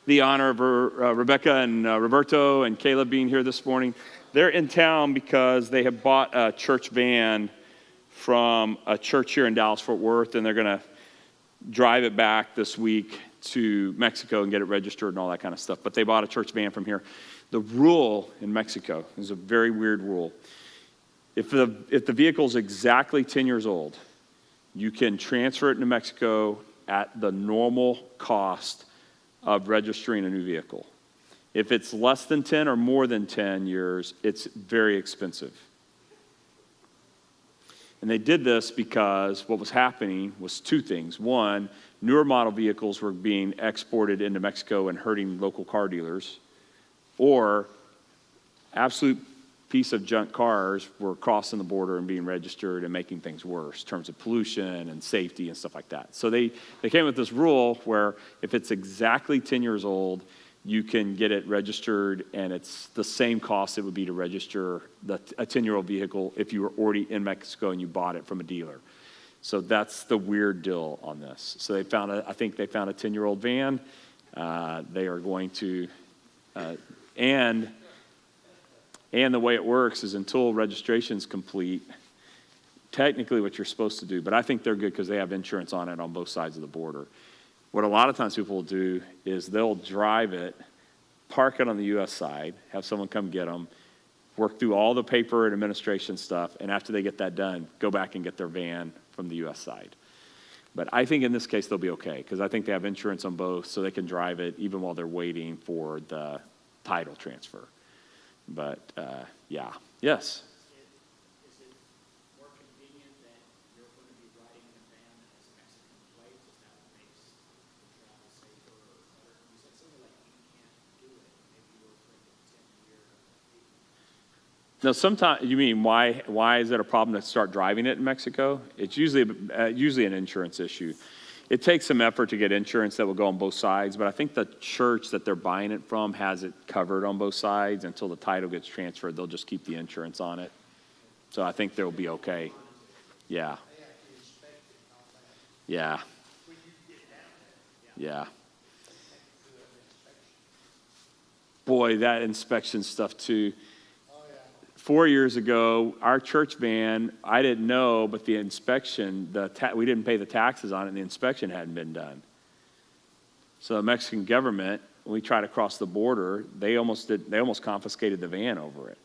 the honor of Rebecca and Roberto and Caleb being here this morning. They're in town because they have bought a church van from a church here in Dallas-Fort Worth, and they're going to drive it back this week to Mexico and get it registered and all that kind of stuff. But they bought a church van from here. The rule in Mexico is a very weird rule. If the vehicle is exactly 10 years old, you can transfer it into Mexico at the normal cost of registering a new vehicle. If it's less than 10 or more than 10 years, it's very expensive. And they did this because what was happening was two things. One, newer model vehicles were being exported into Mexico and hurting local car dealers. Or absolute piece of junk cars were crossing the border and being registered and making things worse in terms of pollution and safety and stuff like that. So they came with this rule where if it's exactly 10 years old, you can get it registered, and it's the same cost it would be to register a 10-year-old vehicle if you were already in Mexico and you bought it from a dealer. So that's the weird deal on this. So I think they found a 10-year-old van. They are going to, and the way it works is until registration's complete, technically what you're supposed to do, but I think they're good because they have insurance on it on both sides of the border. What a lot of times people will do is they'll drive it, park it on the U.S. side, have someone come get them, work through all the paper and administration stuff, and after they get that done, go back and get their van from the U.S. side. But I think in this case they'll be okay because I think they have insurance on both, so they can drive it even while they're waiting for the title transfer. But, yeah. Yes? Is it more convenient that you're going to be riding in a van that has Mexican plates? Is that what makes the travel safer or better? You said something like you can't do it. Maybe you were afraid of 10-year. No, sometimes, you mean why is it a problem to start driving it in Mexico? It's usually an insurance issue. It takes some effort to get insurance that will go on both sides, but I think the church that they're buying it from has it covered on both sides. Until the title gets transferred, they'll just keep the insurance on it. So I think they'll be okay. Yeah. Yeah. Yeah. Boy, that inspection stuff too. 4 years ago, our church van, I didn't know, but the inspection, we didn't pay the taxes on it, and the inspection hadn't been done. So the Mexican government, when we tried to cross the border, they almost confiscated the van over it.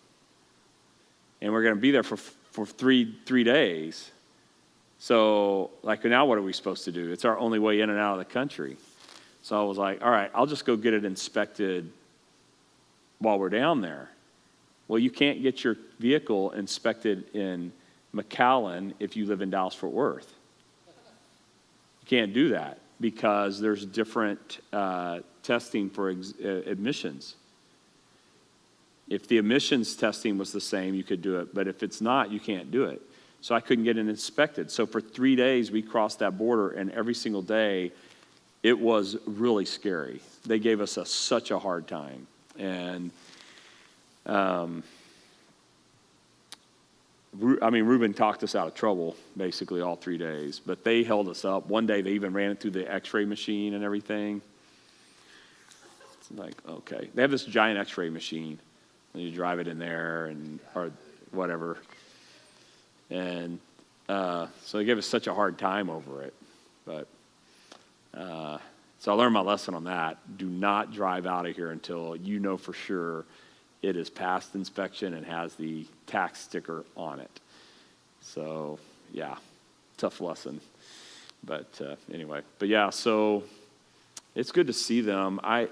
And we're going to be there for three days. So, now what are we supposed to do? It's our only way in and out of the country. So I was like, all right, I'll just go get it inspected while we're down there. Well, you can't get your vehicle inspected in McAllen if you live in Dallas-Fort Worth. You can't do that because there's different testing for admissions. If the emissions testing was the same, you could do it, but if it's not, you can't do it. So I couldn't get it inspected. So for 3 days, we crossed that border, and every single day, it was really scary. They gave us such a hard time. And Reuben talked us out of trouble basically all 3 days, but they held us up. One day they even ran it through the x-ray machine and everything. It's like, okay. They have this giant x-ray machine, and you drive it in there or whatever. And so they gave us such a hard time over it. But so I learned my lesson on that. Do not drive out of here until you know for sure it has passed inspection and has the tax sticker on it. So, yeah, tough lesson. But anyway, so it's good to see them. I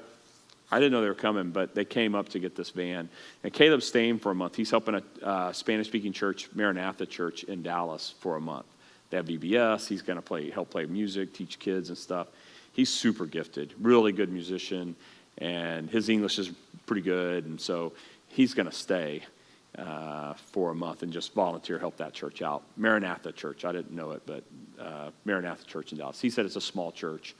didn't know they were coming, but they came up to get this van. And Caleb's staying for a month. He's helping a Spanish-speaking church, Maranatha Church in Dallas, for a month. They have VBS. He's going to help play music, teach kids and stuff. He's super gifted, really good musician, and his English is pretty good, and so he's going to stay for a month and just volunteer, help that church out. Maranatha Church, I didn't know it, but Maranatha Church in Dallas. He said it's a small church,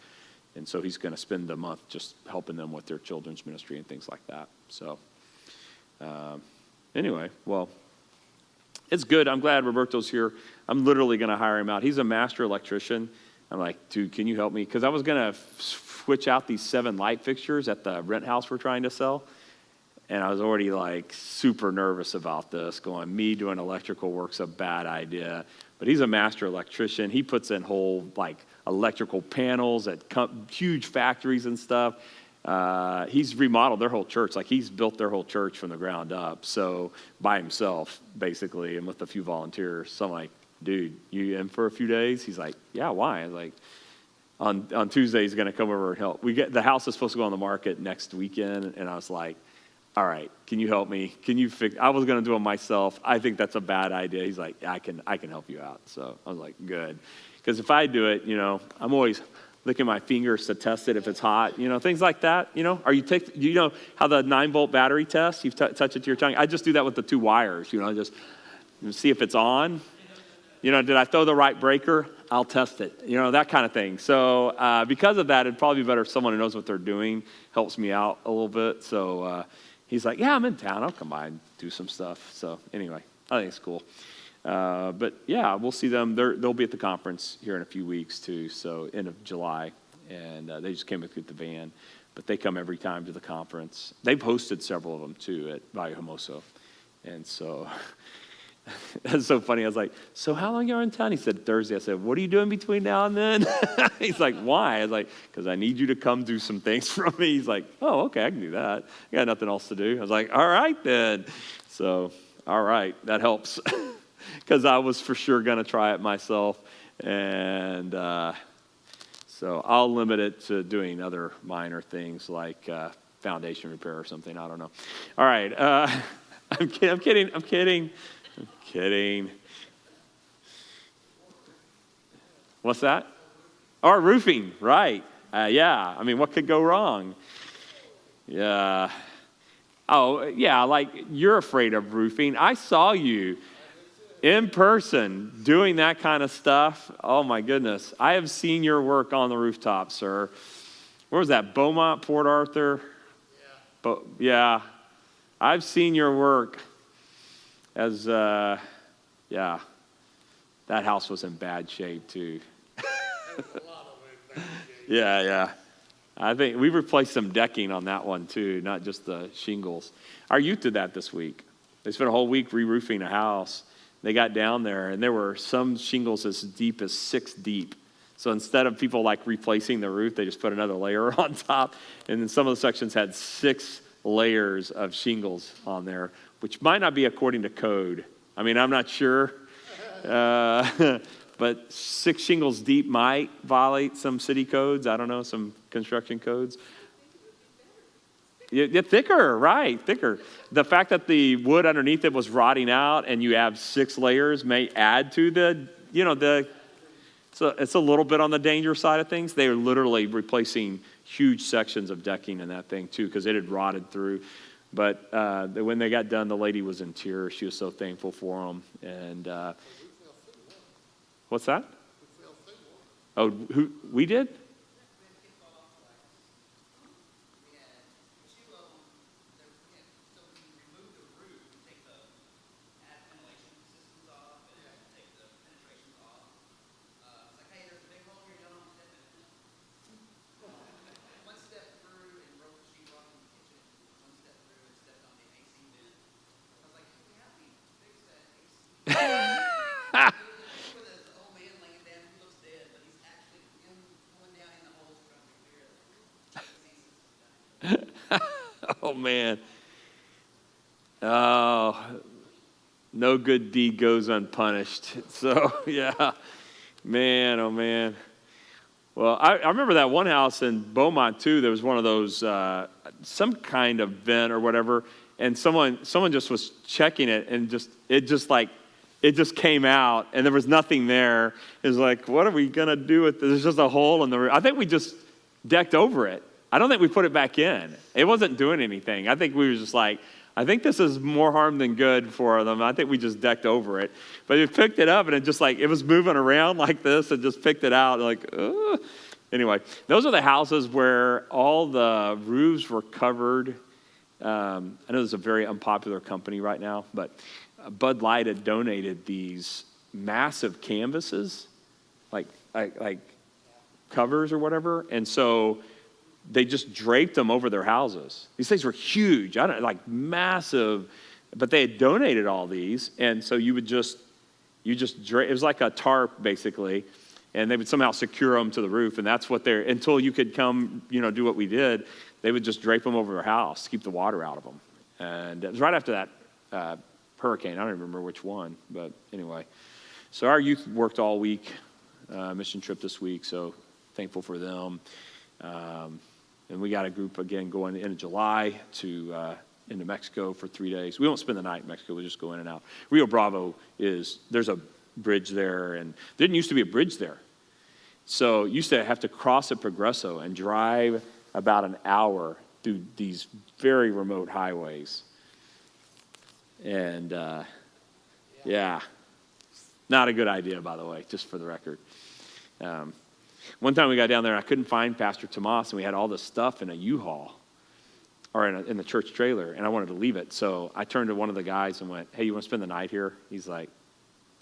and so he's going to spend the month just helping them with their children's ministry and things like that. So anyway, well, it's good. I'm glad Roberto's here. I'm literally going to hire him out. He's a master electrician. I'm like, dude, can you help me? Because I was going to switch out these 7 light fixtures at the rent house we're trying to sell. And I was already like super nervous about this, going, me doing electrical work's a bad idea. But he's a master electrician. He puts in whole like electrical panels at huge factories and stuff. He's remodeled their whole church. Like he's built their whole church from the ground up. So by himself, basically, and with a few volunteers. So I'm like, dude, you in for a few days? He's like, yeah, why? I was like, on Tuesday, he's going to come over and help. The house is supposed to go on the market next weekend. And I was like, all right, can you help me? Can you fix? I was going to do it myself. I think that's a bad idea. He's like, I can help you out. So I was like, good. Because if I do it, I'm always licking my fingers to test it if it's hot, things like that. You know how the 9-volt battery test, you touch it to your tongue. I just do that with the 2 wires, just see if it's on. Did I throw the right breaker? I'll test it, that kind of thing. So because of that, it'd probably be better if someone who knows what they're doing helps me out a little bit. So he's like, yeah, I'm in town. I'll come by and do some stuff. So anyway, I think it's cool. But yeah, we'll see them. They'll be at the conference here in a few weeks too. So end of July, and they just came with the van, but they come every time to the conference. They've hosted several of them too at Valle Hermoso, and so that's so funny. I was like, so how long are you in town? He said Thursday. I said, what are you doing between now and then? He's like, why? I was like, because I need you to come do some things for me. He's like, oh, okay, I can do that. I got nothing else to do. I was like, all right then. So, all right, that helps. Because I was for sure going to try it myself. And so I'll limit it to doing other minor things like foundation repair or something. I don't know. All right. I'm kidding. What's that? Or roofing, right. Yeah, I mean, what could go wrong? Yeah. Oh, yeah, like you're afraid of roofing. I saw you in person doing that kind of stuff. Oh, my goodness. I have seen your work on the rooftop, sir. Where was that, Beaumont, Port Arthur? Yeah. Yeah, I've seen your work. As, yeah, that house was in bad shape, too. Yeah. I think we replaced some decking on that one, too, not just the shingles. Our youth did that this week. They spent a whole week re-roofing a house. They got down there, and there were some shingles as deep as 6 deep. So instead of people, like, replacing the roof, they just put another layer on top. And then some of the sections had 6 layers of shingles on there, which might not be according to code. I mean, I'm not sure. But 6 shingles deep might violate some city codes. I don't know, some construction codes. Yeah, thicker, right, thicker. The fact that the wood underneath it was rotting out and you have 6 layers may add to so it's a little bit on the dangerous side of things. They are literally replacing huge sections of decking in that thing too because it had rotted through. But when they got done, the lady was in tears. She was so thankful for them. And what's that? Oh, we did? Oh, man. Oh, no good deed goes unpunished. So, yeah. Man, oh, man. Well, I remember that one house in Beaumont, too. There was one of those, some kind of vent or whatever, and someone just was checking it, and it just came out, and there was nothing there. It was like, what are we going to do with this? There's just a hole in the roof. I think we just decked over it. I don't think we put it back in. It wasn't doing anything. I think we were just like, I think this is more harm than good for them. I think we just decked over it. But we picked it up, and it was moving around like this, and just picked it out. Like, ugh. Anyway, those are the houses where all the roofs were covered. I know there's a very unpopular company right now, but Bud Light had donated these massive canvases, like covers or whatever. And so they just draped them over their houses. These things were huge, like massive, but they had donated all these, and so you just it was like a tarp basically, and they would somehow secure them to the roof, and that's what until you could come, do what we did, they would just drape them over their house to keep the water out of them. And it was right after that hurricane. I don't even remember which one, but anyway. So our youth worked all week, mission trip this week, so thankful for them. And we got a group again going into July into Mexico for 3 days. We won't spend the night in Mexico, we'll just go in and out. Rio Bravo there's a bridge there, and there didn't used to be a bridge there. So you used to have to cross at Progreso and drive about an hour through these very remote highways. And yeah, not a good idea, by the way, just for the record. One time we got down there, I couldn't find Pastor Tomas, and we had all this stuff in a U-Haul, or in the church trailer, and I wanted to leave it. So I turned to one of the guys and went, "Hey, you want to spend the night here?" He's like,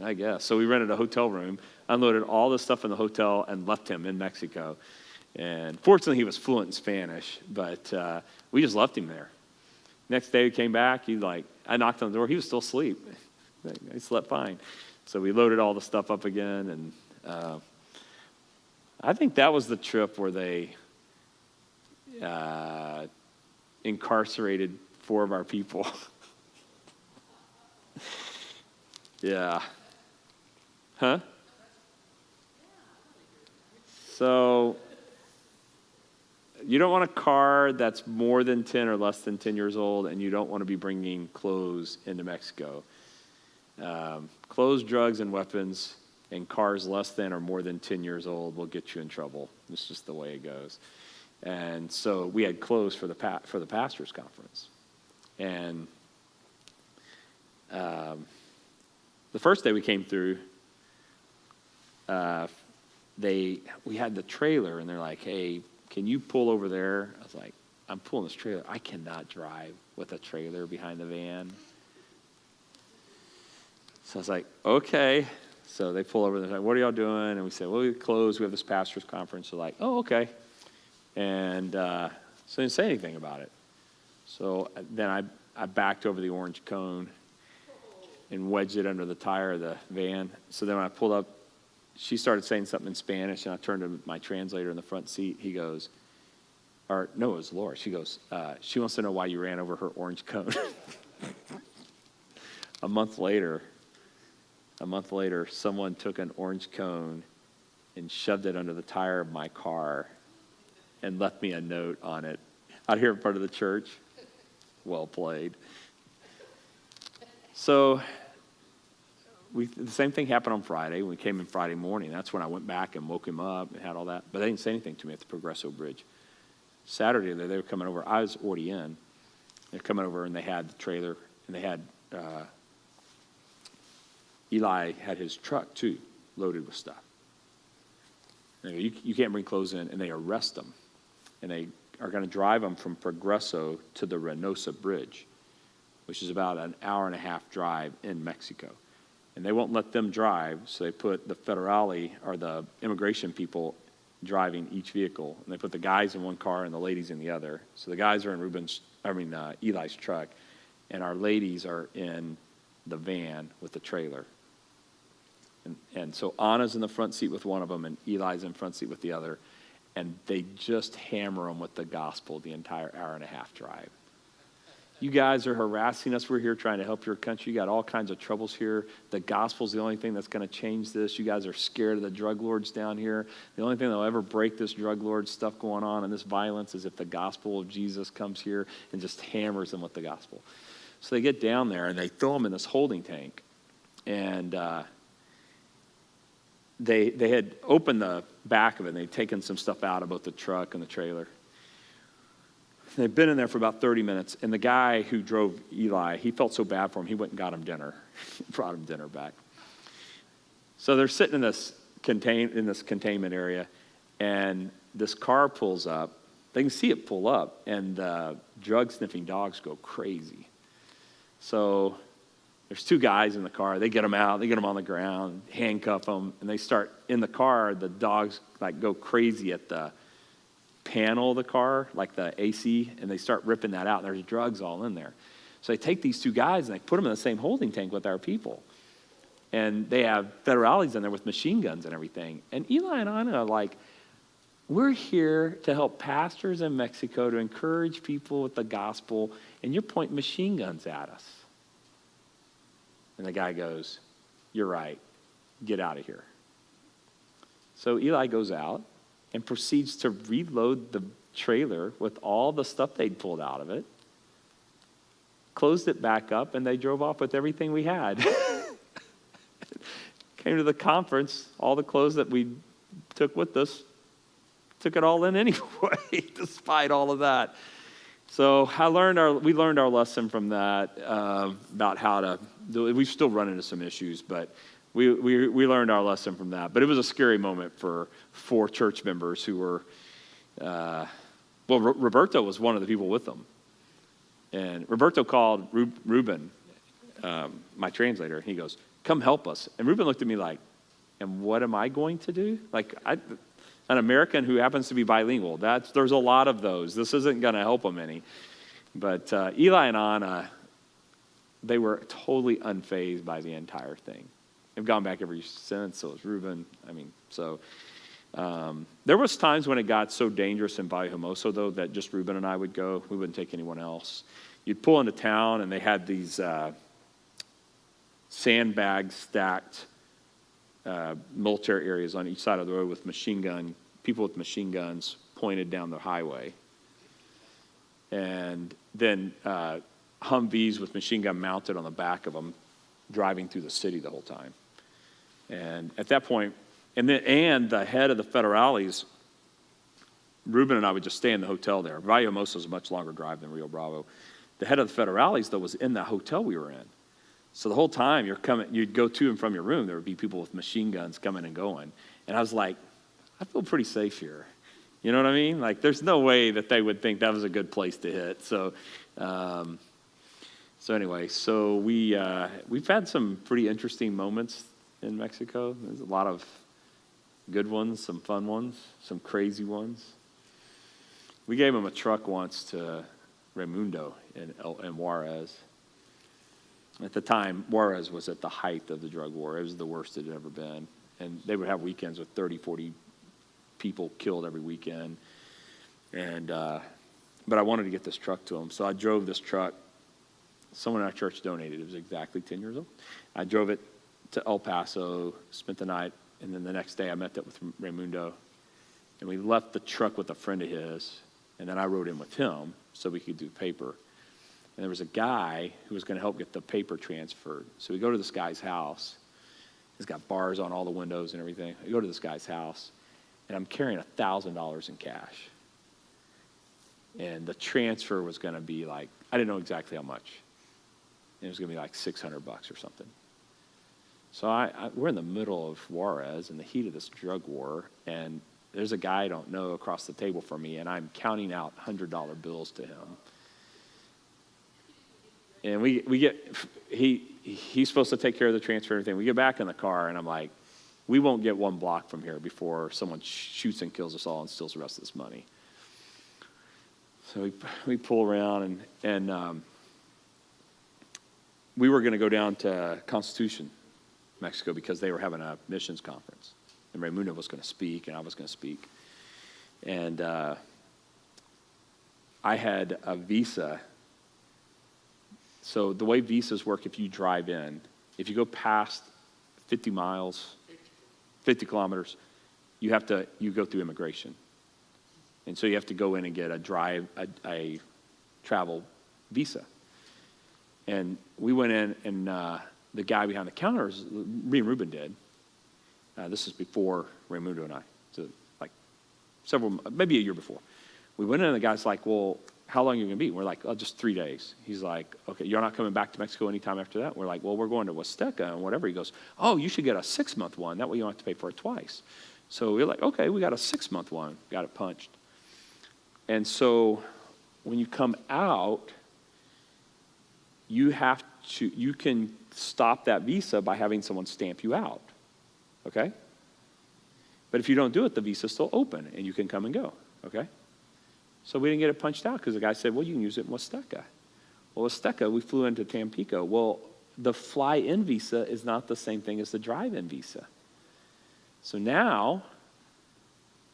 "I guess." So we rented a hotel room, unloaded all the stuff in the hotel, and left him in Mexico. And fortunately, he was fluent in Spanish, but we just left him there. Next day, he came back. I knocked on the door. He was still asleep. He slept fine. So we loaded all the stuff up again, and I think that was the trip where they incarcerated 4 of our people. Yeah. Huh? So you don't want a car that's more than 10 or less than 10 years old, and you don't want to be bringing clothes into Mexico. Clothes, drugs, and weapons in cars less than or more than 10 years old will get you in trouble. It's just the way it goes. And so we had clothes for the pastors' conference. And the first day we came through, we had the trailer, and they're like, "Hey, can you pull over there?" I was like, "I'm pulling this trailer. I cannot drive with a trailer behind the van." So I was like, "Okay." So they pull over, they're like, "What are y'all doing?" And we said, "Well, we closed. We have this pastors' conference." They're like, "Oh, okay." And so they didn't say anything about it. So then I backed over the orange cone and wedged it under the tire of the van. So then when I pulled up, she started saying something in Spanish, and I turned to my translator in the front seat. He goes, it was Laura. She goes, "She wants to know why you ran over her orange cone." A month later, someone took an orange cone and shoved it under the tire of my car and left me a note on it out here in front of the church. Well played. So the same thing happened on Friday. When we came in Friday morning, that's when I went back and woke him up and had all that. But they didn't say anything to me at the Progreso Bridge. Saturday, they were coming over. I was already in. They're coming over, and they had the trailer, and they had Eli had his truck, too, loaded with stuff. You can't bring clothes in, and they arrest them. And they are going to drive them from Progreso to the Reynosa Bridge, which is about an hour and a half drive in Mexico. And they won't let them drive, so they put the federale, or the immigration people, driving each vehicle. And they put the guys in one car and the ladies in the other. So the guys are in Eli's truck, and our ladies are in the van with the trailer. And so Anna's in the front seat with one of them, and Eli's in front seat with the other. And they just hammer them with the gospel the entire hour and a half drive. You guys are harassing us. We're here trying to help your country. You got all kinds of troubles here. The gospel's the only thing that's going to change this. You guys are scared of the drug lords down here. The only thing that'll ever break this drug lord stuff going on and this violence is if the gospel of Jesus comes here and just hammers them with the gospel. So they get down there, and they throw them in this holding tank. And they had opened the back of it, and they'd taken some stuff out of both the truck and the trailer. They'd been in there for about 30 minutes, and the guy who drove Eli, he felt so bad for him, he went and got him dinner, brought him dinner back. So they're sitting in this containment area, and this car pulls up. They can see it pull up, and the drug-sniffing dogs go crazy. So there's 2 guys in the car. They get them out. They get them on the ground, handcuff them, and they start in the car. The dogs go crazy at the panel of the car, like the AC, and they start ripping that out, and there's drugs all in there. So they take these two guys and they put them in the same holding tank with our people. And they have federales in there with machine guns and everything. And Eli and Anna are like, we're here to help pastors in Mexico to encourage people with the gospel, and you're pointing machine guns at us. And the guy goes, you're right, get out of here. So Eli goes out and proceeds to reload the trailer with all the stuff they'd pulled out of it, closed it back up, and they drove off with everything we had. Came to the conference, all the clothes that we took with us, took it all in anyway, despite all of that. So we learned our lesson from that, about how to do it. We still run into some issues, but we learned our lesson from that. But it was a scary moment for 4 church members who were, Roberto was one of the people with them. And Roberto called Ruben, my translator, and he goes, come help us. And Ruben looked at me like, and what am I going to do? Like, an American who happens to be bilingual, there's a lot of those. This isn't going to help them any. But Eli and Anna, they were totally unfazed by the entire thing. They've gone back ever since, so is Ruben. There was times when it got so dangerous in Valle Hermoso, though, that just Ruben and I would go. We wouldn't take anyone else. You'd pull into town, and they had these sandbags stacked military areas on each side of the road with people with machine guns pointed down the highway. And then Humvees with machine gun mounted on the back of them, driving through the city the whole time. And at that point, and the head of the federales, Ruben and I would just stay in the hotel there. Valle Hermoso is a much longer drive than Rio Bravo. The head of the federales, though, was in that hotel we were in. So the whole time you'd go to and from your room, there would be people with machine guns coming and going. And I was like, I feel pretty safe here. You know what I mean? Like, there's no way that they would think that was a good place to hit. So anyway, we've had some pretty interesting moments in Mexico. There's a lot of good ones, some fun ones, some crazy ones. We gave him a truck once to Raimundo in Juarez. At the time, Juarez was at the height of the drug war. It was the worst it had ever been. And they would have weekends with 30, 40 people killed every weekend. But I wanted to get this truck to him. So I drove this truck. Someone in our church donated. It was exactly 10 years old. I drove it to El Paso, spent the night, and then the next day I met up with Raimundo. And we left the truck with a friend of his, and then I rode in with him so we could do paper. And there was a guy who was going to help get the paper transferred. So we go to this guy's house. He's got bars on all the windows and everything. I go to this guy's house, and I'm carrying $1,000 in cash. And the transfer was going to be like, I didn't know exactly how much. It was going to be like $600 or something. So we're in the middle of Juarez in the heat of this drug war, and there's a guy I don't know across the table from me, and I'm counting out $100 bills to him. And he's supposed to take care of the transfer and everything. We get back in the car, and I'm like, we won't get 1 block from here before someone shoots and kills us all and steals the rest of this money. So we pull around, and we were going to go down to Constitution, Mexico, because they were having a missions conference. And Raimundo was going to speak, and I was going to speak. And I had a visa. So the way visas work, if you drive in, if you go past 50 miles, 50 kilometers, you go through immigration. And so you have to go in and get a travel visa. And we went in, and the guy behind the counter, me and Ruben did. This is before Raimundo and I, so like maybe a year before. We went in, and the guy's like, well, how long are you going to be? We're like, oh, just 3 days. He's like, okay, you're not coming back to Mexico anytime after that? We're like, well, we're going to Huasteca and whatever. He goes, oh, you should get a 6-month one. That way you don't have to pay for it twice. So we're like, okay, we got a 6-month one. Got it punched. And so when you come out, you can stop that visa by having someone stamp you out, okay? But if you don't do it, the visa's still open, and you can come and go, okay? So we didn't get it punched out because the guy said, well, you can use it in Huasteca. Well, Huasteca, we flew into Tampico. Well, the fly-in visa is not the same thing as the drive-in visa. So now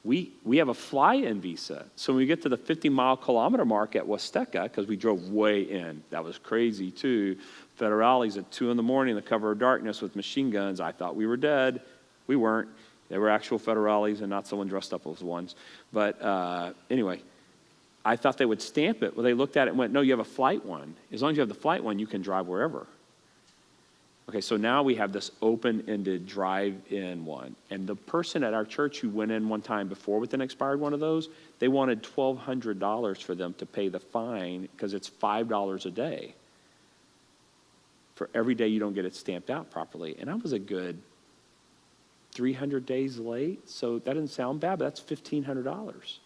we have a fly-in visa. So when we get to the 50-mile-kilometer mark at Huasteca, because we drove way in, that was crazy too. Federales at 2 a.m. in the cover of darkness with machine guns. I thought we were dead. We weren't. They were actual federales and not someone dressed up as ones. But anyway, I thought they would stamp it. Well, they looked at it and went, no, you have a flight one. As long as you have the flight one, you can drive wherever. Okay, so now we have this open-ended drive-in one. And the person at our church who went in one time before with an expired one of those, they wanted $1,200 for them to pay the fine because it's $5 a day for every day you don't get it stamped out properly. And I was a good 300 days late, so that doesn't sound bad, but that's $1,500.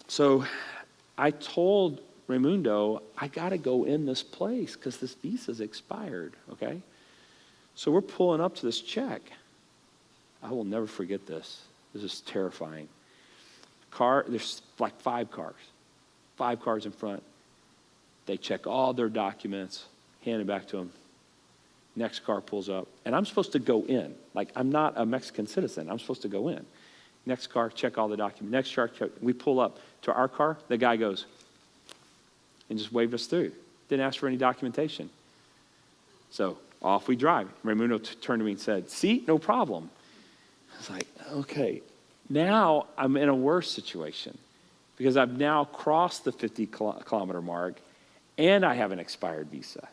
So I told Raimundo, I got to go in this place because this visa's expired, okay? So we're pulling up to this check. I will never forget this. This is terrifying. There's like 5 cars in front. They check all their documents, hand it back to them. Next car pulls up, and I'm supposed to go in. Like, I'm not a Mexican citizen. I'm supposed to go in. Next car, check all the documents. Next car, check. We pull up to our car. The guy goes and just waved us through. Didn't ask for any documentation. So off we drive. Raimundo turned to me and said, see, no problem. I was like, okay. Now I'm in a worse situation because I've now crossed the 50-kilometer mark and I have an expired visa.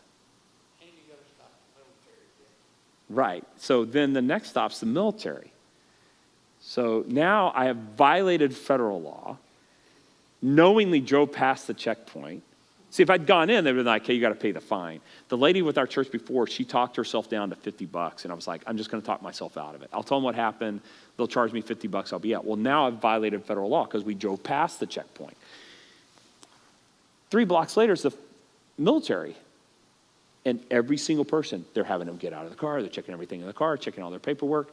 And you gotta stop the military again. Right. So then the next stop's the military. So now I have violated federal law, knowingly drove past the checkpoint. See, if I'd gone in, they'd been like, hey, you got to pay the fine. The lady with our church before, she talked herself down to $50, and I was like, I'm just going to talk myself out of it. I'll tell them what happened. They'll charge me $50. I'll be out. Well, now I've violated federal law because we drove past the checkpoint. 3 blocks later is the military. And every single person, they're having them get out of the car. They're checking everything in the car, checking all their paperwork.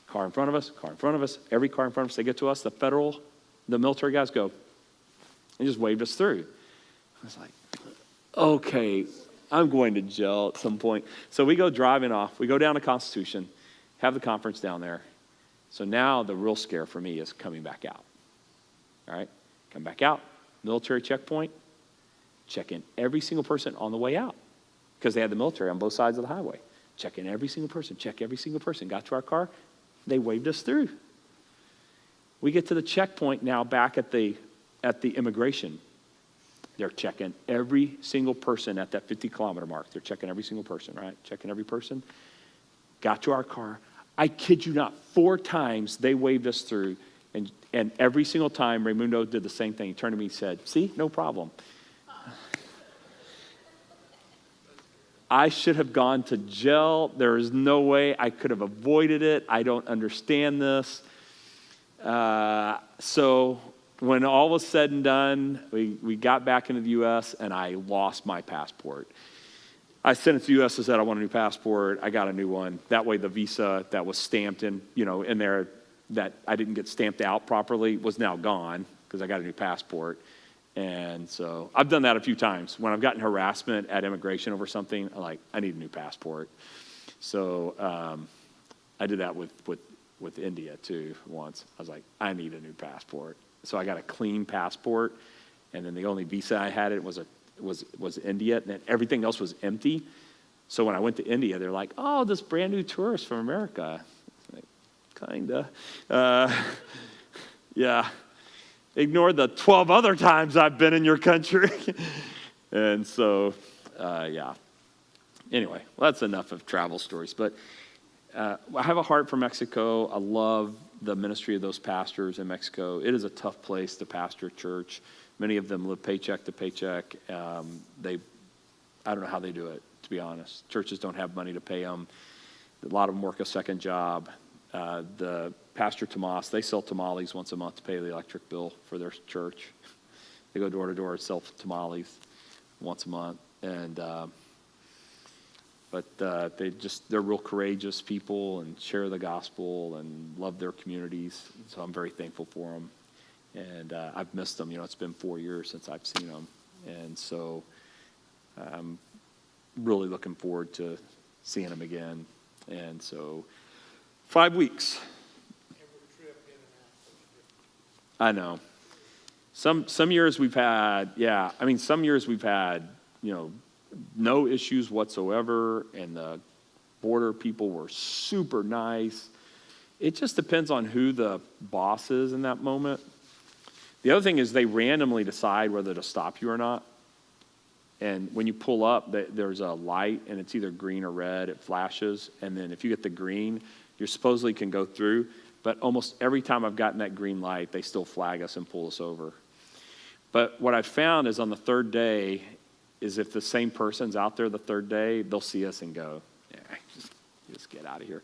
Car in front of us, every car in front of us. They get to us, the military guys go and just waved us through. I was like, okay, I'm going to jail at some point. So we go driving off. We go down to Constitution, have the conference down there. So now the real scare for me is coming back out. All right, come back out, military checkpoint, check in every single person on the way out because they had the military on both sides of the highway. Check in every single person, check every single person. Got to our car, they waved us through. We get to the checkpoint now back at the immigration. They're checking every single person at that 50-kilometer mark. They're checking every single person, right? Checking every person. Got to our car. I kid you not, 4 times they waved us through, and every single time Raimundo did the same thing. He turned to me and said, see, no problem. I should have gone to jail. There is no way I could have avoided it. I don't understand this. So when all was said and done, we got back into the U.S. and I lost my passport. I sent it to the U.S. and said, I want a new passport. I got a new one. That way the visa that was stamped in there that I didn't get stamped out properly was now gone because I got a new passport. And so I've done that a few times. When I've gotten harassment at immigration over something, I'm like, I need a new passport. So I did that with India too once. I was like, I need a new passport. So I got a clean passport, and then the only visa I had was India, and then everything else was empty. So when I went to India, they're like, oh, this brand new tourist from America. Like, kinda. Yeah. Ignore the 12 other times I've been in your country. And so, yeah. Anyway, well, that's enough of travel stories. But I have a heart for Mexico. I love the ministry of those pastors in Mexico. It is a tough place to pastor a church. Many of them live paycheck to paycheck. I don't know how they do it, to be honest. Churches don't have money to pay them. A lot of them work a second job. The Pastor Tomas, they sell tamales once a month to pay the electric bill for their church. They go door to door and sell tamales once a month. And but they're real courageous people and share the gospel and love their communities. So I'm very thankful for them. And I've missed them. It's been 4 years since I've seen them. And so I'm really looking forward to seeing them again. And so 5 weeks. Every trip in and out was different. I know. Some years we've had, some years we've had, no issues whatsoever, and the border people were super nice. It just depends on who the boss is in that moment. The other thing is they randomly decide whether to stop you or not. And when you pull up, there's a light, and it's either green or red. It flashes, and then if you get the green, you supposedly can go through. But almost every time I've gotten that green light, they still flag us and pull us over. But what I've found is on the third day, is if the same person's out there the third day, they'll see us and go, just get out of here.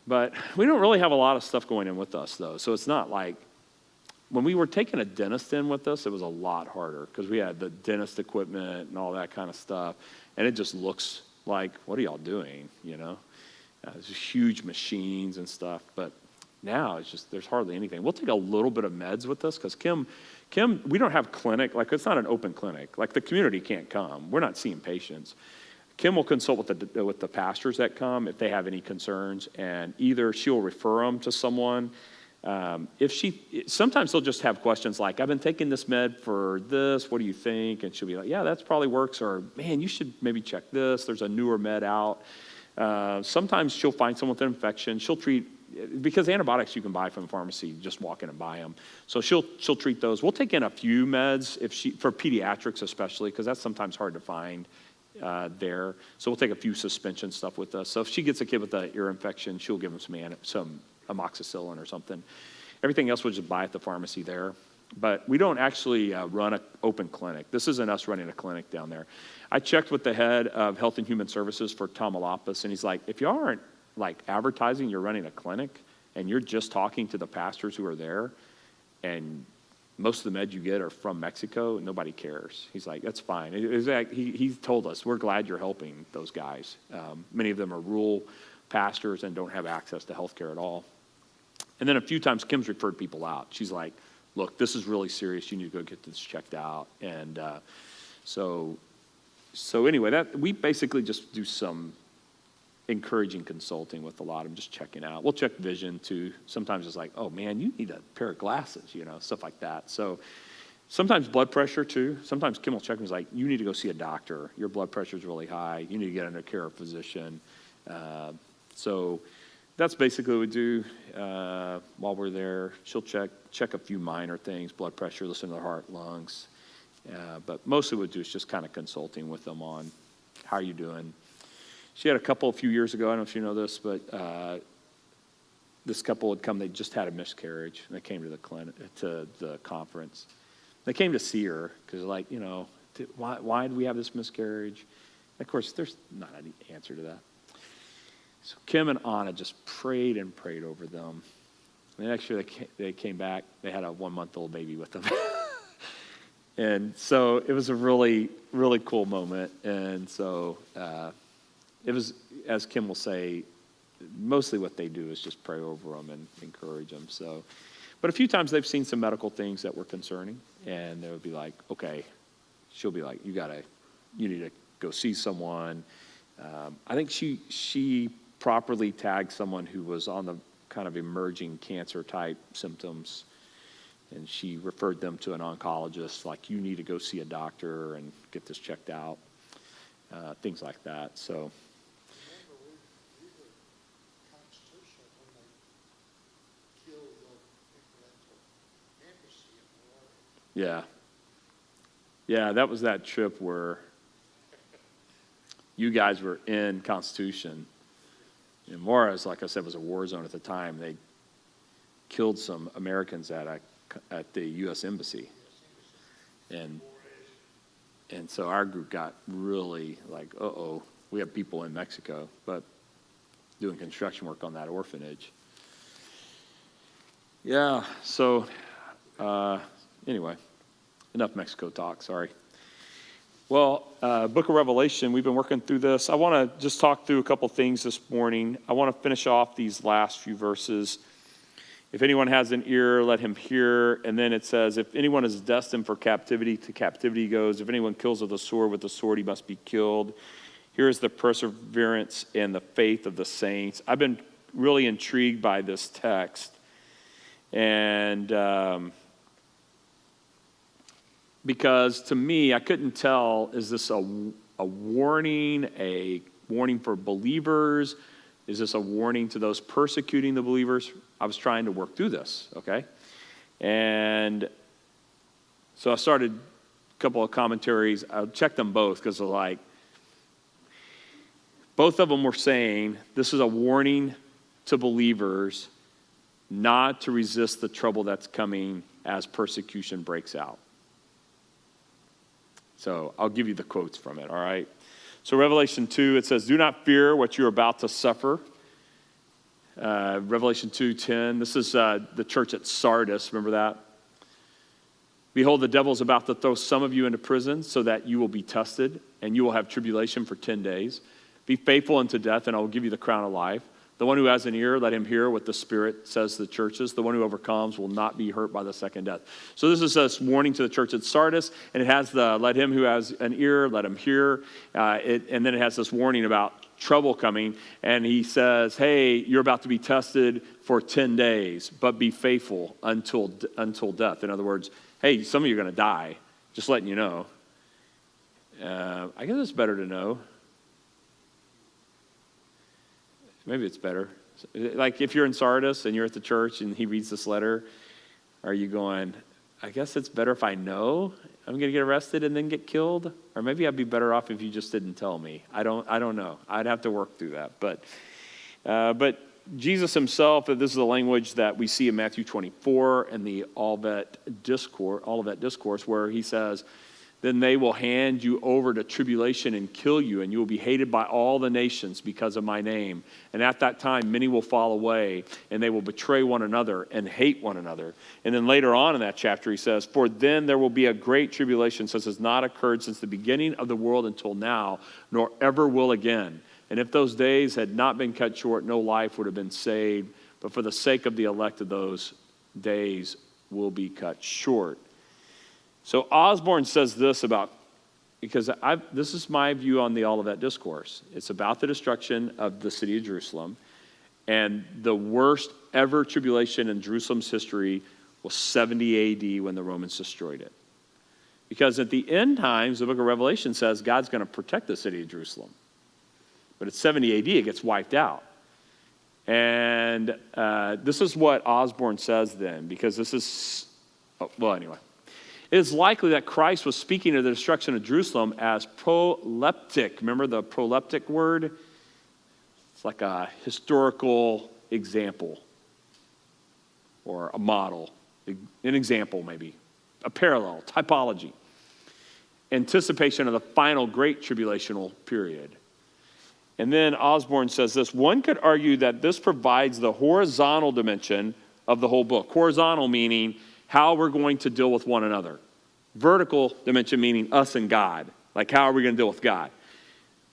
But we don't really have a lot of stuff going in with us, though. So it's not like, when we were taking a dentist in with us, it was a lot harder because we had the dentist equipment and all that kind of stuff. And it just looks like, what are y'all doing, There's huge machines and stuff. But now it's just, there's hardly anything. We'll take a little bit of meds with us because Kim, we don't have clinic. Like, it's not an open clinic. Like, the community can't come. We're not seeing patients. Kim will consult with the pastors that come if they have any concerns, and either she'll refer them to someone. Sometimes they'll just have questions like, I've been taking this med for this, what do you think? And she'll be like, yeah, that probably works, or man, you should maybe check this. There's a newer med out. Sometimes she'll find someone with an infection. She'll treat, because antibiotics you can buy from the pharmacy, just walk in and buy them. So she'll treat those. We'll take in a few meds for pediatrics especially, because that's sometimes hard to find there. So we'll take a few suspension stuff with us. So if she gets a kid with an ear infection, she'll give them some amoxicillin or something. Everything else we'll just buy at the pharmacy there. But we don't actually run an open clinic. This isn't us running a clinic down there. I checked with the head of Health and Human Services for Tamaulipas, and he's like, if you aren't like advertising you're running a clinic and you're just talking to the pastors who are there, and most of the meds you get are from Mexico, nobody cares. He's like, that's fine. He told us, we're glad you're helping those guys. Many of them are rural pastors and don't have access to health care at all. And then a few times Kim's referred people out. She's like, look, this is really serious. You need to go get this checked out. And so anyway, we basically just do some encouraging consulting with a lot of them, just checking out. We'll check vision too. Sometimes it's like, oh man, you need a pair of glasses, stuff like that. So sometimes blood pressure too. Sometimes Kim will check me, he's like, you need to go see a doctor. Your blood pressure is really high. You need to get under care of a physician. So that's basically what we do while we're there. She'll check a few minor things, blood pressure, listen to their heart, lungs. But mostly what we do is just kind of consulting with them on how are you doing. She had a few years ago, I don't know if you know this, but this couple had come, they just had a miscarriage, and they came to the conference. They came to see her, because like, why do we have this miscarriage? And of course, there's not any answer to that. So Kim and Anna just prayed and prayed over them. And actually, they came back, they had a 1-month-old baby with them. And so it was a really, really cool moment. And so it was, as Kim will say, mostly what they do is just pray over them and encourage them. So, but a few times they've seen some medical things that were concerning, and they would be like, okay, she'll be like, you need to go see someone. I think she properly tagged someone who was on the kind of emerging cancer type symptoms, and she referred them to an oncologist, like, you need to go see a doctor and get this checked out, things like that. So. Remember, we were constitutional when they killed the embassy in Florida. Yeah, that was that trip where you guys were in Constitution. And Juarez, like I said, was a war zone at the time. They killed some Americans at the U.S. Embassy. And so our group got really like, uh-oh, we have people in Mexico, but doing construction work on that orphanage. Yeah, so anyway, enough Mexico talk, sorry. Well, Book of Revelation, we've been working through this. I want to just talk through a couple things this morning. I want to finish off these last few verses. If anyone has an ear, let him hear. And then it says, if anyone is destined for captivity, to captivity he goes. If anyone kills with the sword he must be killed. Here is the perseverance and the faith of the saints. I've been really intrigued by this text. And because to me, I couldn't tell, is this a warning for believers? Is this a warning to those persecuting the believers? I was trying to work through this, okay? And so I started a couple of commentaries. I checked them both because like, both of them were saying this is a warning to believers not to resist the trouble that's coming as persecution breaks out. So I'll give you the quotes from it, all right? So Revelation 2, it says, do not fear what you're about to suffer. Revelation 2:10, this is the church at Sardis, remember that? Behold, the devil is about to throw some of you into prison so that you will be tested, and you will have tribulation for 10 days. Be faithful unto death, and I will give you the crown of life. The one who has an ear, let him hear what the Spirit says to the churches. The one who overcomes will not be hurt by the second death. So this is a warning to the church at Sardis, and it has the, let him who has an ear, let him hear. And then it has this warning about trouble coming, and he says, hey, you're about to be tested for 10 days, but be faithful until death. In other words, hey, some of you are going to die, just letting you know. I guess it's better to know. Maybe it's better. Like if you're in Sardis and you're at the church and he reads this letter, are you going, I guess it's better if I know I'm going to get arrested and then get killed? Or maybe I'd be better off if you just didn't tell me. I don't know. I'd have to work through that. But Jesus himself, this is the language that we see in Matthew 24 and the Olivet Discourse, where he says, then they will hand you over to tribulation and kill you, and you will be hated by all the nations because of my name. And at that time, many will fall away, and they will betray one another and hate one another. And then later on in that chapter, he says, for then there will be a great tribulation, such as not occurred since the beginning of the world until now, nor ever will again. And if those days had not been cut short, no life would have been saved. But for the sake of the elect of those days will be cut short. So Osborne says this about, because this is my view on the Olivet Discourse. It's about the destruction of the city of Jerusalem, and the worst ever tribulation in Jerusalem's history was 70 AD when the Romans destroyed it. Because at the end times, the book of Revelation says God's going to protect the city of Jerusalem. But at 70 AD, it gets wiped out. And this is what Osborne says then, because this is, anyway. It is likely that Christ was speaking of the destruction of Jerusalem as proleptic. Remember the proleptic word? It's like a historical example or a model, an example maybe, a parallel, typology. Anticipation of the final great tribulational period. And then Osborne says this, one could argue that this provides the horizontal dimension of the whole book. Horizontal meaning how we're going to deal with one another. Vertical dimension meaning us and God. Like how are we going to deal with God?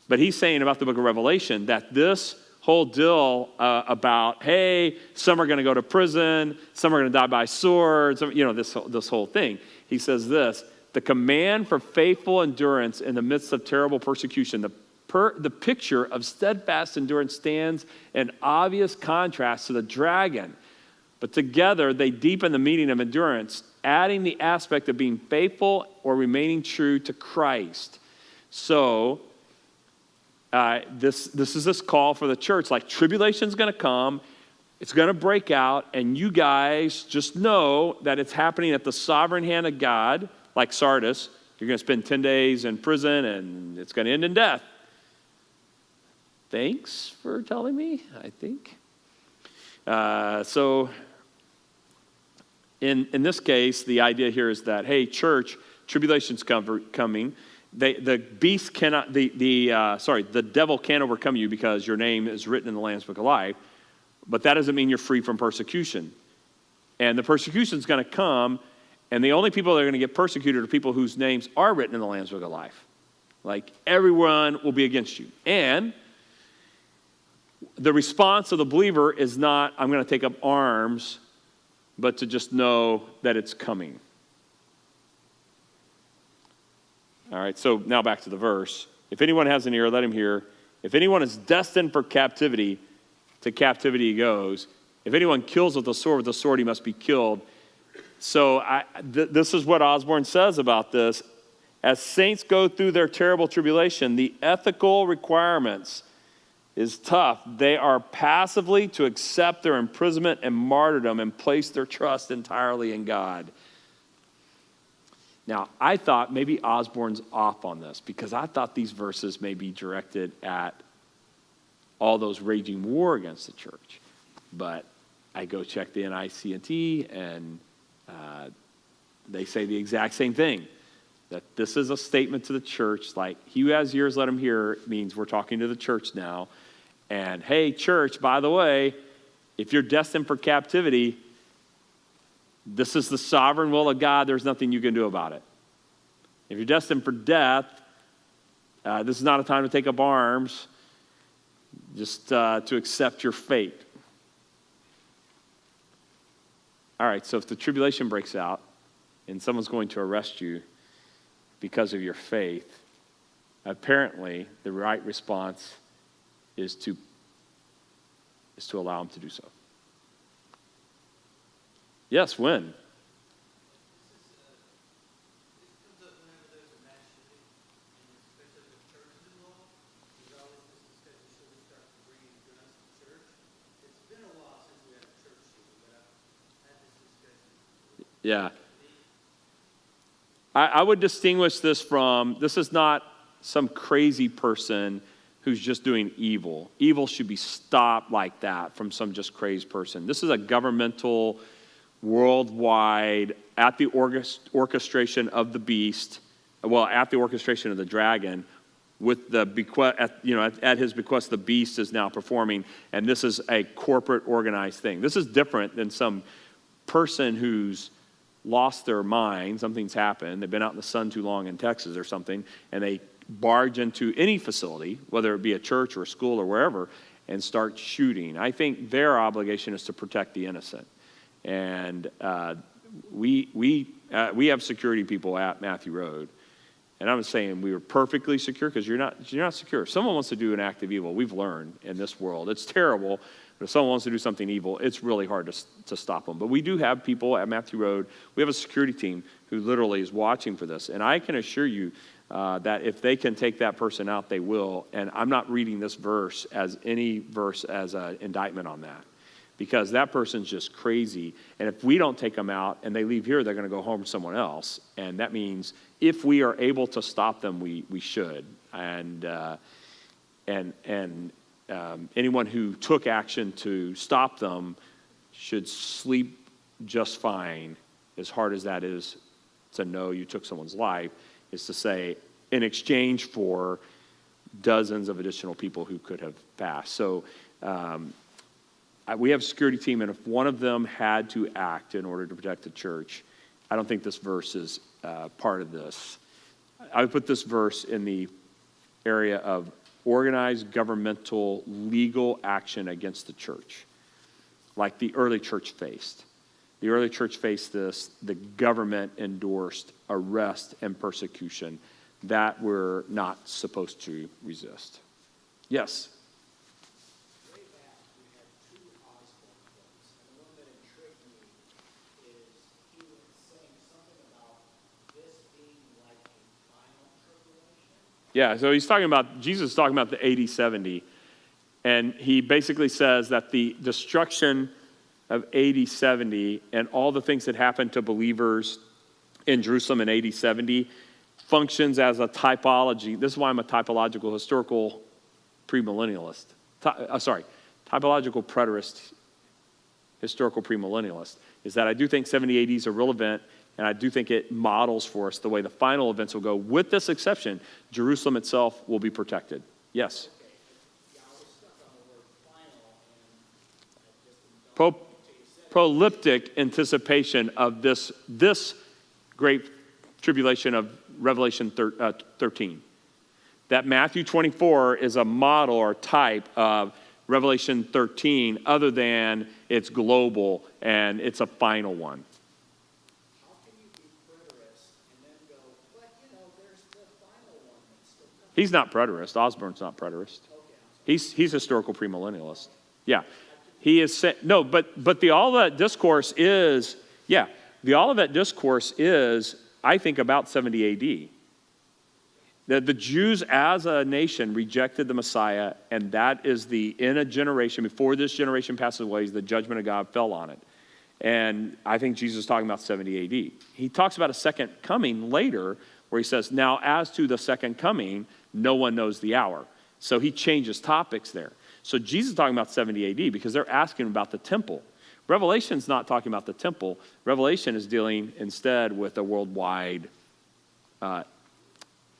But he's saying about the book of Revelation that this whole deal about, hey, some are going to go to prison, some are going to die by sword, this whole thing. He says this, the command for faithful endurance in the midst of terrible persecution, the picture of steadfast endurance stands in obvious contrast to the dragon. But together, they deepen the meaning of endurance, adding the aspect of being faithful or remaining true to Christ. So, this is this call for the church. Like, tribulation's going to come. It's going to break out. And you guys just know that it's happening at the sovereign hand of God. Like Sardis, you're going to spend 10 days in prison, and it's going to end in death. Thanks for telling me, I think. In this case, the idea here is that, hey, church, tribulation's coming. The beast cannot, the devil can't overcome you because your name is written in the Lamb's Book of Life. But that doesn't mean you're free from persecution. And the persecution's going to come, and the only people that are going to get persecuted are people whose names are written in the Lamb's Book of Life. Like, everyone will be against you. And the response of the believer is not, I'm going to take up arms but to just know that it's coming. All right, so now back to the verse. If anyone has an ear, let him hear. If anyone is destined for captivity, to captivity he goes. If anyone kills with the sword he must be killed. So this is what Osborne says about this. As saints go through their terrible tribulation, the ethical requirements is tough. They are passively to accept their imprisonment and martyrdom and place their trust entirely in God. Now, I thought maybe Osborne's off on this because I thought these verses may be directed at all those raging war against the church. But I go check the NICNT and they say the exact same thing. That this is a statement to the church, like, he who has ears, let him hear, means we're talking to the church now. And hey, church, by the way, if you're destined for captivity, this is the sovereign will of God. There's nothing you can do about it. If you're destined for death, this is not a time to take up arms, just to accept your fate. All right, so if the tribulation breaks out and someone's going to arrest you because of your faith, apparently the right response is to allow them to do so. Yes, when? This comes up whenever there's a mass shooting, and especially if church is involved. There's always this discussion, should we start bringing guns to church? It's been a while since we had a church shooting, but I've had this discussion. Yeah. I would distinguish this from, this is not some crazy person who's just doing evil. Evil should be stopped like that from some just crazed person. This is a governmental, worldwide, at the orchestration of the beast, well, at the orchestration of the dragon, with the bequest, at his bequest, the beast is now performing, and this is a corporate organized thing. This is different than some person who's lost their mind, something's happened, they've been out in the sun too long in Texas or something, and they barge into any facility, whether it be a church or a school or wherever, and start shooting. I think their obligation is to protect the innocent. And we have security people at Matthew Road, and I'm saying we were perfectly secure because you're not secure. If someone wants to do an act of evil, we've learned in this world, it's terrible. But if someone wants to do something evil, it's really hard to stop them. But we do have people at Matthew Road. We have a security team who literally is watching for this. And I can assure you that if they can take that person out, they will. And I'm not reading this verse as any verse as an indictment on that. Because that person's just crazy. And if we don't take them out and they leave here, they're going to go home to someone else. And that means if we are able to stop them, we should. And anyone who took action to stop them should sleep just fine, as hard as that is to know you took someone's life, is to say, in exchange for dozens of additional people who could have passed. So we have a security team, and if one of them had to act in order to protect the church, I don't think this verse is part of this. I would put this verse in the area of organized governmental legal action against the church, like the early church faced. The early church faced this, the government endorsed arrest and persecution that we're not supposed to resist. Yes? Way back, we had two Osborne quotes, and the one that intrigued me is he was saying something about this being like a final tribulation. Yeah, so Jesus is talking about the AD 70, and he basically says that the destruction of AD 70 and all the things that happened to believers in Jerusalem in AD 70 functions as a typology. This is why I'm a typological historical premillennialist. Typological preterist, historical premillennialist, is that I do think 70 ADs are relevant, and I do think it models for us the way the final events will go. With this exception, Jerusalem itself will be protected. Yes? Okay, yeah, I was stuck on the word final, and I just didn't know. Proleptic anticipation of this great tribulation of Revelation 13. That Matthew 24 is a model or type of Revelation 13, other than it's global, and it's a final one. How can you be preterist and then go, but there's the final one that's still coming? He's not preterist. Osborne's not preterist. He's historical premillennialist. Yeah. He is, no, but the Olivet Discourse is, the Olivet Discourse is, I think, about 70 AD. The Jews as a nation rejected the Messiah, and that is in a generation, before this generation passes away, the judgment of God fell on it. And I think Jesus is talking about 70 AD. He talks about a second coming later, where he says, now as to the second coming, no one knows the hour. So he changes topics there. So Jesus is talking about 70 AD because they're asking about the temple. Revelation's not talking about the temple. Revelation is dealing instead with a worldwide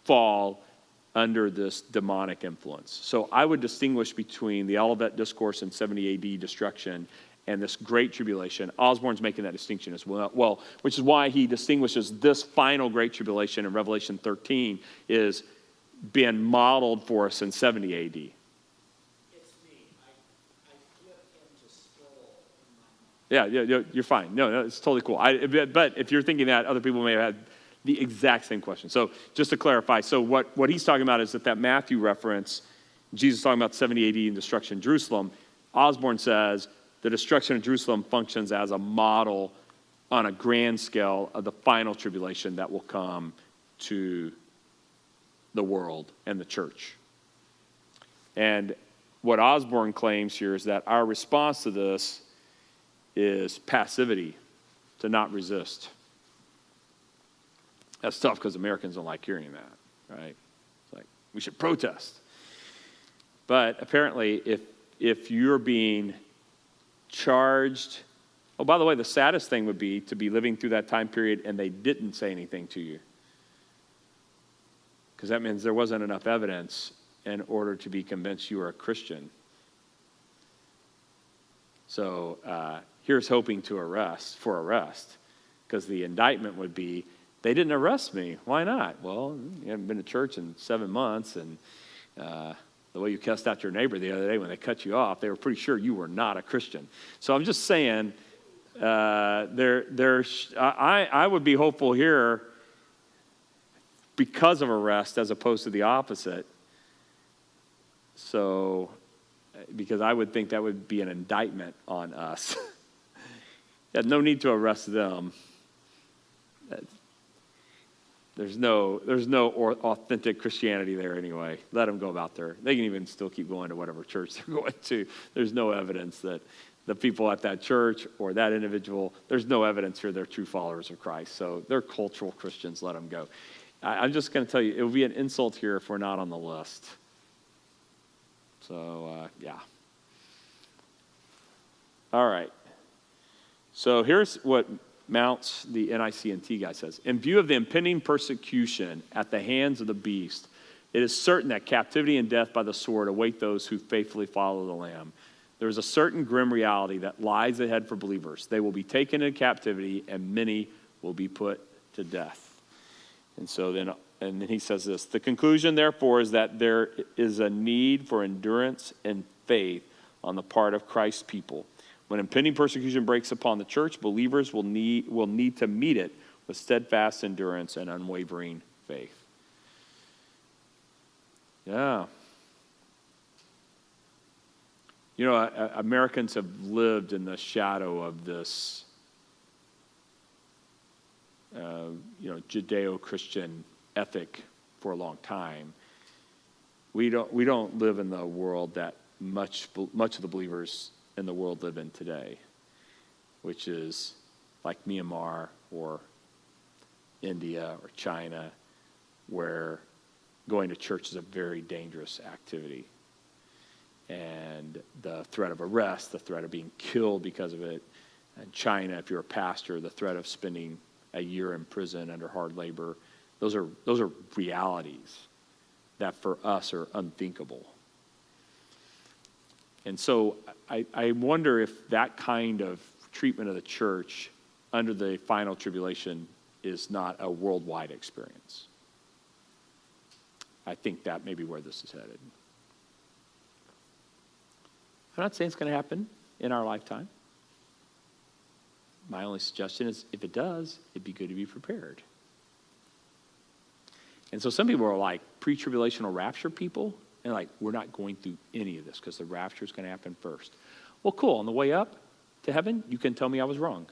fall under this demonic influence. So I would distinguish between the Olivet Discourse and 70 AD destruction and this great tribulation. Osborne's making that distinction as well, which is why he distinguishes this final great tribulation in Revelation 13 is being modeled for us in 70 AD. It's me. I flip into scroll in my mind. Yeah, you're fine. No, it's totally cool. But if you're thinking that, other people may have had the exact same question. So just to clarify, so what he's talking about is that Matthew reference, Jesus talking about 70 AD and destruction of Jerusalem. Osborne says the destruction of Jerusalem functions as a model on a grand scale of the final tribulation that will come to the world and the church. And what Osborne claims here is that our response to this is passivity, to not resist. That's tough because Americans don't like hearing that, right? It's like, we should protest. But apparently, if you're being charged, oh, by the way, the saddest thing would be to be living through that time period and they didn't say anything to you. Because that means there wasn't enough evidence in order to be convinced you were a Christian. So here's hoping to arrest, because the indictment would be, they didn't arrest me. Why not? Well, you haven't been to church in 7 months, and the way you cussed out your neighbor the other day when they cut you off, they were pretty sure you were not a Christian. So I'm just saying, I would be hopeful here because of arrest as opposed to the opposite. So, because I would think that would be an indictment on us. There's no need to arrest them. There's no authentic Christianity there anyway. Let them go about they can even still keep going to whatever church they're going to. There's no evidence that the people at that church or that individual, there's no evidence here they're true followers of Christ. So they're cultural Christians, let them go. I'm just going to tell you, it would be an insult here if we're not on the list. So, yeah. All right. So here's what Mounts, the NICNT guy, says. In view of the impending persecution at the hands of the beast, it is certain that captivity and death by the sword await those who faithfully follow the Lamb. There is a certain grim reality that lies ahead for believers. They will be taken into captivity, and many will be put to death. And then he says this, the conclusion, therefore, is that there is a need for endurance and faith on the part of Christ's people. When impending persecution breaks upon the church, believers will need to meet it with steadfast endurance and unwavering faith. Yeah. You know, Americans have lived in the shadow of this, Judeo-Christian ethic for a long time. We don't live in the world that much of the believers in the world live in today, which is like Myanmar or India or China, where going to church is a very dangerous activity. And the threat of arrest, the threat of being killed because of it. In China, if you're a pastor, the threat of spending a year in prison under hard labor, those are realities that for us are unthinkable. And so I wonder if that kind of treatment of the church under the final tribulation is not a worldwide experience. I think that may be where this is headed. I'm not saying it's going to happen in our lifetime. my only suggestion is if it does, it'd be good to be prepared. And so some people are like pre-tribulational rapture people, and like, we're not going through any of this because the rapture is going to happen first. Well, cool. On the way up to heaven, you can tell me I was wrong.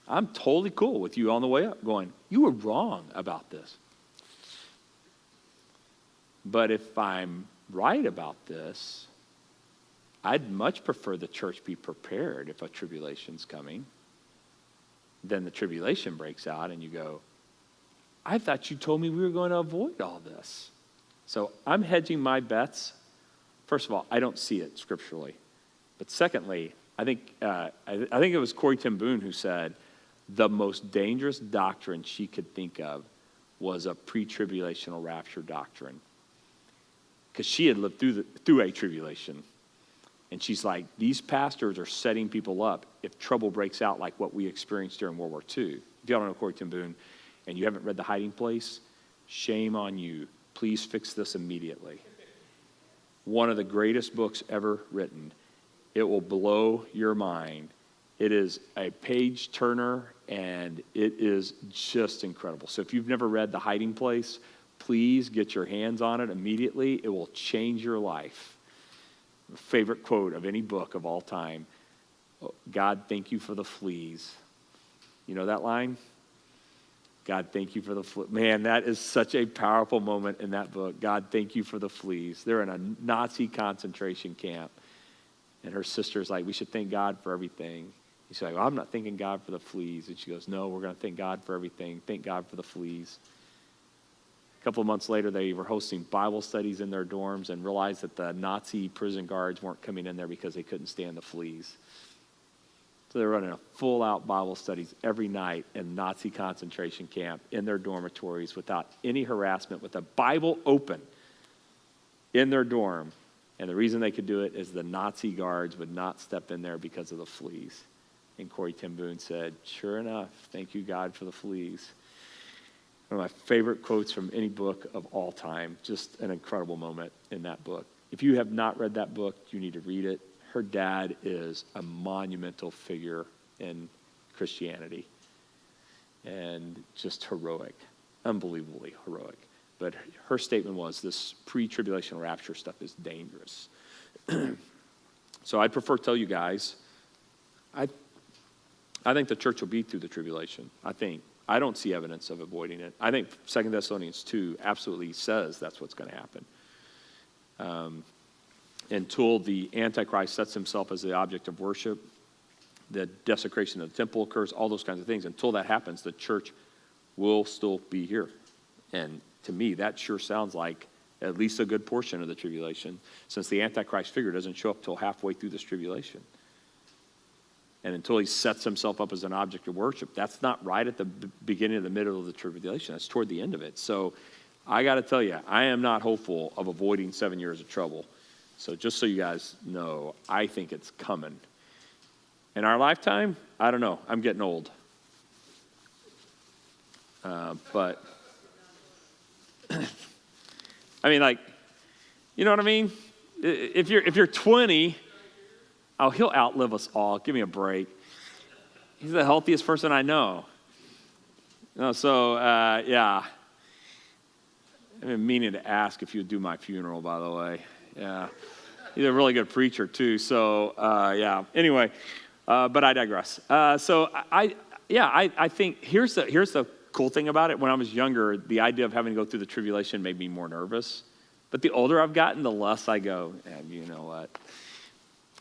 I'm totally cool with you on the way up going, you were wrong about this. But if I'm right about this, I'd much prefer the church be prepared if a tribulation's coming. Then the tribulation breaks out and you go, I thought you told me we were going to avoid all this. So I'm hedging my bets. First of all, I don't see it scripturally. But secondly, I think it was Corrie ten Boom who said the most dangerous doctrine she could think of was a pre-tribulational rapture doctrine. Because she had lived through a tribulation. And she's like, these pastors are setting people up if trouble breaks out like what we experienced during World War II. If y'all don't know Corrie ten Boom and you haven't read The Hiding Place, shame on you. Please fix this immediately. One of the greatest books ever written. It will blow your mind. It is a page turner and it is just incredible. So if you've never read The Hiding Place, please get your hands on it immediately. It will change your life. Favorite quote of any book of all time. God, thank you for the fleas. You know that line? God, thank you for the fleas. Man, that is such a powerful moment in that book. God, thank you for the fleas. They're in a Nazi concentration camp. And her sister's like, we should thank God for everything. He's like, well, I'm not thanking God for the fleas. And she goes, no, we're going to thank God for everything. Thank God for the fleas. A couple of months later, they were hosting Bible studies in their dorms and realized that the Nazi prison guards weren't coming in there because they couldn't stand the fleas. So they were running a full-out Bible studies every night in Nazi concentration camp in their dormitories without any harassment, with a Bible open in their dorm. And the reason they could do it is the Nazi guards would not step in there because of the fleas. And Corrie ten Boom said, sure enough, thank you, God, for the fleas. One of my favorite quotes from any book of all time. Just an incredible moment in that book. If you have not read that book, you need to read it. Her dad is a monumental figure in Christianity. And just heroic. Unbelievably heroic. But her statement was, this pre-tribulational rapture stuff is dangerous. So I'd prefer to tell you guys, I think the church will be through the tribulation. I don't see evidence of avoiding it. I think 2 Thessalonians 2 absolutely says that's what's going to happen. Until the Antichrist sets himself as the object of worship, the desecration of the temple occurs, all those kinds of things. Until that happens, the church will still be here. And to me, that sure sounds like at least a good portion of the tribulation, since the Antichrist figure doesn't show up till halfway through this tribulation. And until he sets himself up as an object of worship, that's not right at the beginning of the middle of the tribulation. That's toward the end of it. So I got to tell you, I am not hopeful of avoiding 7 years of trouble. So just so you guys know, I think it's coming. In our lifetime, I don't know. I'm getting old. But, I mean, like, you know what I mean? If you're 20... Oh, he'll outlive us all. Give me a break. He's the healthiest person I know. Yeah. I've been meaning to ask if you'd do my funeral, by the way. Yeah. He's a really good preacher, too. So, yeah. Anyway, but I digress. I think here's the cool thing about it. When I was younger, the idea of having to go through the tribulation made me more nervous. But the older I've gotten, the less I go, you know what?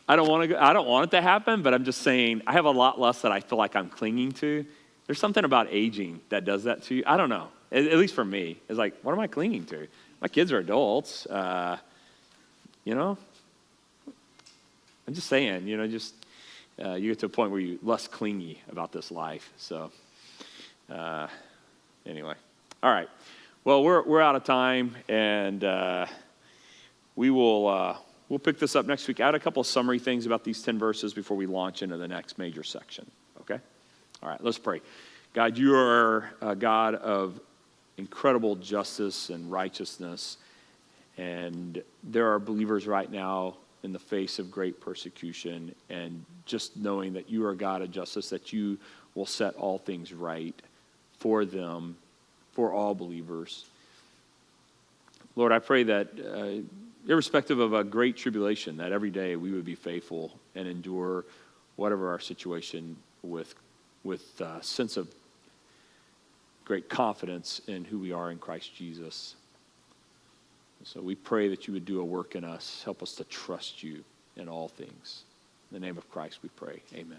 I don't want it to happen, but I'm just saying I have a lot less that I feel like I'm clinging to. There's something about aging that does that to you. I don't know. At least for me. It's like, what am I clinging to? My kids are adults. You know? I'm just saying, you get to a point where you're less clingy about this life. So, anyway. All right. Well, we're out of time, and we'll pick this up next week. I had a couple of summary things about these 10 verses before we launch into the next major section, okay? All right, let's pray. God, you are a God of incredible justice and righteousness, and there are believers right now in the face of great persecution, and just knowing that you are a God of justice, that you will set all things right for them, for all believers. Lord, I pray that irrespective of a great tribulation, that every day we would be faithful and endure whatever our situation with a sense of great confidence in who we are in Christ Jesus. So we pray that you would do a work in us. Help us to trust you in all things. In the name of Christ we pray. Amen.